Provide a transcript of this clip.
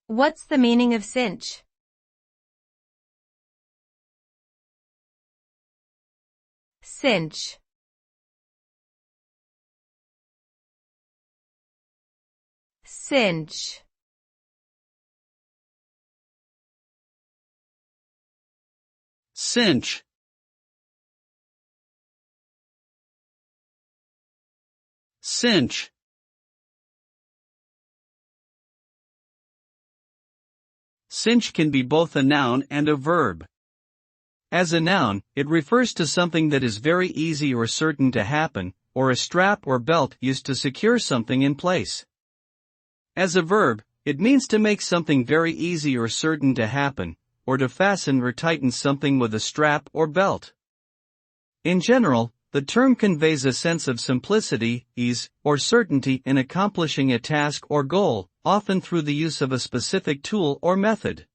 What's the meaning of cinch? Cinch. Cinch. Cinch. Cinch. Cinch can be both a noun and a verb. As a noun, it refers to something that is very easy or certain to happen, or a strap or belt used to secure something in place. As a verb, it means to make something very easy or certain to happen, or to fasten or tighten something with a strap or belt. In general, the term conveys a sense of simplicity, ease, or certainty in accomplishing a task or goal, often through the use of a specific tool or method.